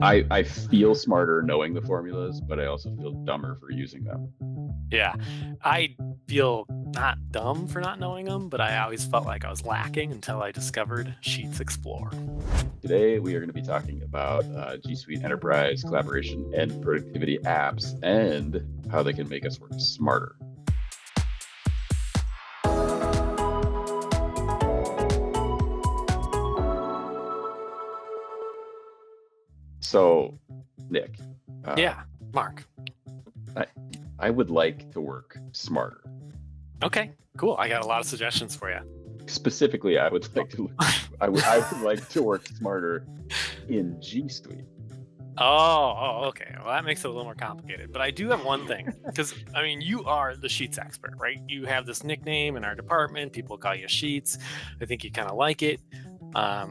I feel smarter knowing the formulas, but I also feel dumber for using them. Yeah, I feel not dumb for not knowing them, but I always felt like I was lacking until I discovered Sheets Explore. Today, we are going to be talking about G Suite Enterprise collaboration and productivity apps and how they can make us work smarter. So, Nick, uh, Yeah, Mark. I, I would like to work smarter. Okay, cool. I got a lot of suggestions for you. Specifically, I would like to I would like to work smarter in G Suite. Okay. Well, that makes it a little more complicated. But I do have one thing, because I mean, you are the Sheets expert, right? You have this nickname in our department. People call you Sheets. I think you kind of like it. I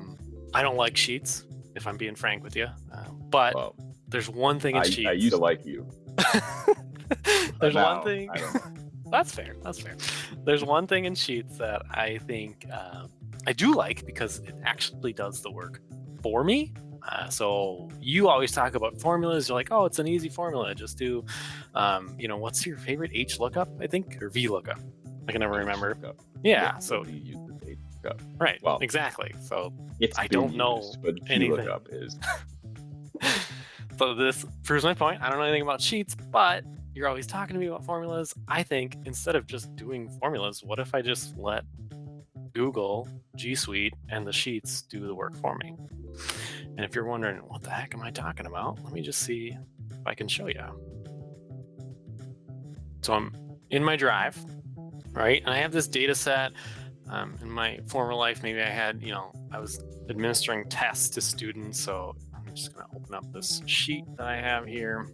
don't like Sheets, if I'm being frank with you. But Well, there's one thing in I used Sheets. to like you, but There's one now thing. I don't know. That's fair. That's fair. There's one thing in Sheets that I think I do like because it actually does the work for me. So you always talk about formulas. You're like, oh, it's an easy formula. Just do, what's your favorite H lookup? I think, or V lookup. I can never remember. Lookup. Yeah. Yeah, So nobody uses H lookup. right. Well, Exactly. So it's I been don't know used, but anything. VLOOKUP is. So this proves my point. I don't know anything about Sheets, but you're always talking to me about formulas. I think instead of just doing formulas, what if I just let Google, G Suite, and the Sheets do the work for me? And if you're wondering, what the heck am I talking about? Let me just see if I can show you. So I'm in my drive, right? And I have this data set. In my former life, maybe I was administering tests to students. So I'm just going to open up this sheet that I have here.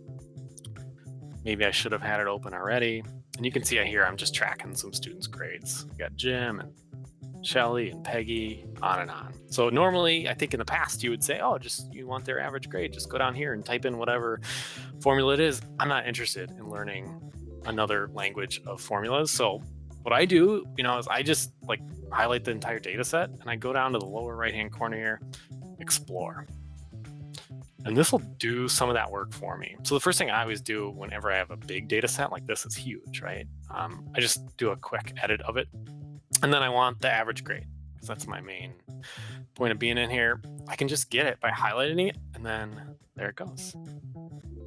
Maybe I should have had it open already. And you can see here, I'm just tracking some students' grades. We got Jim and Shelly and Peggy, on and on. So normally, I think in the past, you would say, oh, you want their average grade, just go down here and type in whatever formula it is. I'm not interested in learning another language of formulas. So what I do, is I just highlight the entire data set and I go down to the lower right-hand corner here, explore. And this will do some of that work for me. So the first thing I always do whenever I have a big data set like this is huge, right? I just do a quick edit of it. And then I want the average grade because that's my main point of being in here. I can just get it by highlighting it and then there it goes.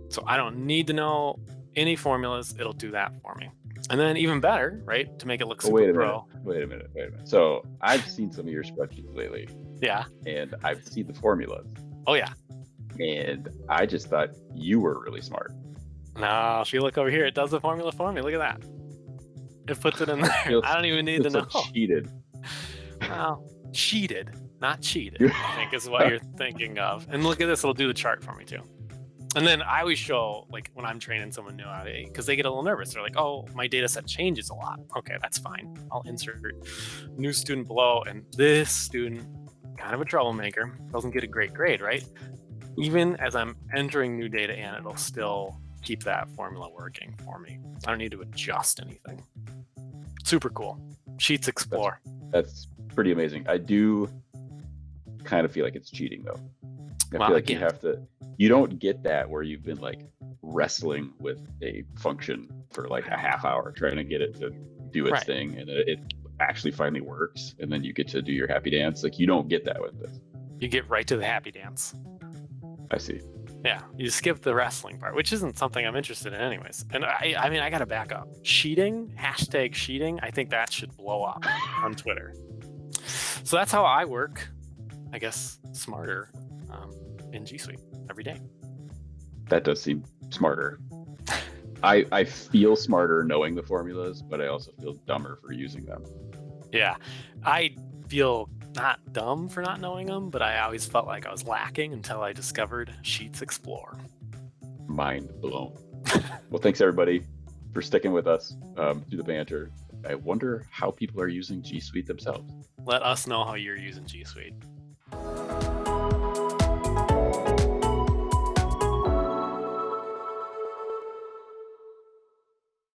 So I don't need to know any formulas. It'll do that for me. And then even better, right? To make it look Oh, super pro. wait a minute. So I've seen some of your spreadsheets lately, Yeah. and I've seen the formulas, Oh yeah. and I just thought you were really smart. No, if you look over here, it does the formula for me. Look at that. It puts it in there. Feels- I don't even need to feels know. so cheated. Well, cheated, not cheated, I think is what you're thinking of. And look at this, it'll do the chart for me too. And then I always show, when I'm training someone new out, because they get a little nervous. They're like, oh, my data set changes a lot. Okay, that's fine. I'll insert new student below. And this student, kind of a troublemaker, doesn't get a great grade, right? Even as I'm entering new data in, it'll still keep that formula working for me. I don't need to adjust anything. Super cool. Sheets Explore. That's pretty amazing. I do kind of feel like it's cheating though. I Well, feel like again, you don't get that where you've been wrestling with a function for a half hour trying to get it to do its Right. thing, and it actually finally works, and then you get to do your happy dance. You don't get that with this. you get right to the happy dance. I see. Yeah, you skip the wrestling part, which isn't something I'm interested in anyways. And I mean, I got to back up. Sheeting, #sheeting, I think that should blow up on Twitter. So that's how I work, I guess, smarter in G Suite every day. That does seem smarter. I feel smarter knowing the formulas, but I also feel dumber for using them. Yeah, I feel not dumb for not knowing them, but I always felt like I was lacking until I discovered Sheets Explore. Mind blown. Well, thanks everybody for sticking with us through the banter. I wonder how people are using G Suite themselves. Let us know how you're using G Suite.